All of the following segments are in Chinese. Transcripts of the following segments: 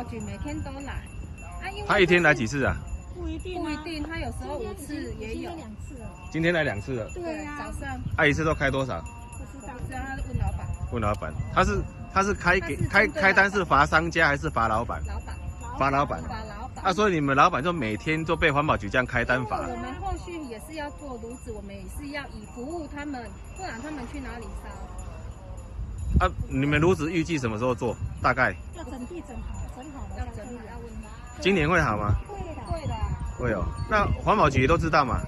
保局每天都来。他一天来几次啊？不一定、不一定，他有时候5次也有。2次了。今天来2次了。对，早上。一次都开多少？不知道，只要他问老板。问老板，他是开单是罚商家还是罚老板？老板。罚老板。罚老板。所以你们老板就每天都被环保局这样开单罚。我们后续也是要做炉子，我们也是要以服务他们，不然他们去哪里烧？你们炉子预计什么时候做？大概？要整地整好，整好了。要整理，要问他。今年会好吗？会的。会哦。那环保局都知道嘛？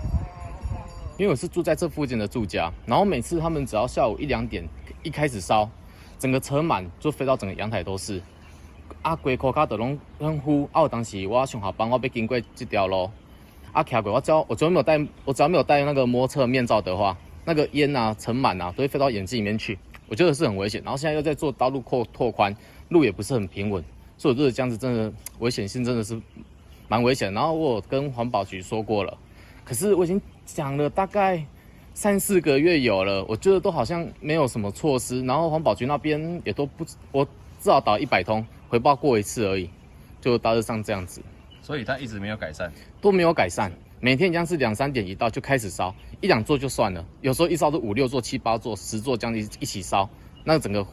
因为我是住在这附近的住家，然后每次他们只要下午1、2点一开始烧，整个车满就飞到整个阳台都是。规口卡都拢很呼。有当时我上下班我要经过这条路，骑过我只要没有戴那个摩托车面罩的话，那个烟啊尘螨啊都会飞到眼睛里面去，我觉得是很危险。然后现在又在做道路拓宽，路也不是很平稳，所以我觉得这样子真的危险性真的是蛮危险。然后我有跟环保局说过了，可是我已经讲了大概3、4个月有了，我觉得都好像没有什么措施。然后环保局那边也都不，我至少打100通回报过1次而已，就大致上这样子。所以他一直没有改善，都没有改善。每天一样是2、3点一到就开始烧，1、2座就算了，有时候一烧都5、6座、7、8座、10座这样一起烧，那整个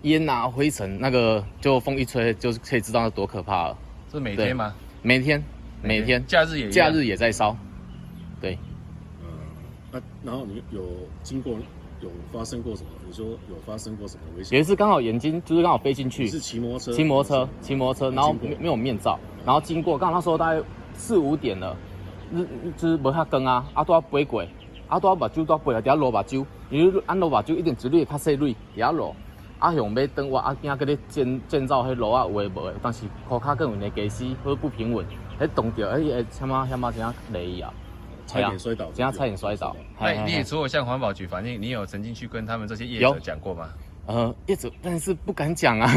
烟啊灰尘，那个就风一吹就可以知道那多可怕了。是每天吗？每天，假日也在烧，对。然后你有发生过什么？你说有发生过什么危险？有一次刚好眼睛就是刚好飞进去，是骑摩托车，然后没有面罩，然后经过，刚好那时候大概4、5点了，就是无遐光啊，都要飞过，都要目睭都要飞啊，底下落目睭，因为按落目睭一定一粒较细蕊底下落，向要等我惊佮你建造迄路啊有诶无诶，但是裤骹更有那驾驶或不平稳，动到什么怎样雷啊。差点摔倒，这样差点摔倒。那你也除了向环保局反映，你有曾经去跟他们这些业者讲过吗？业者但是不敢讲啊。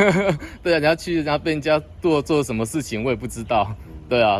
对啊，你要去人家被人家做什么事情，我也不知道。对啊。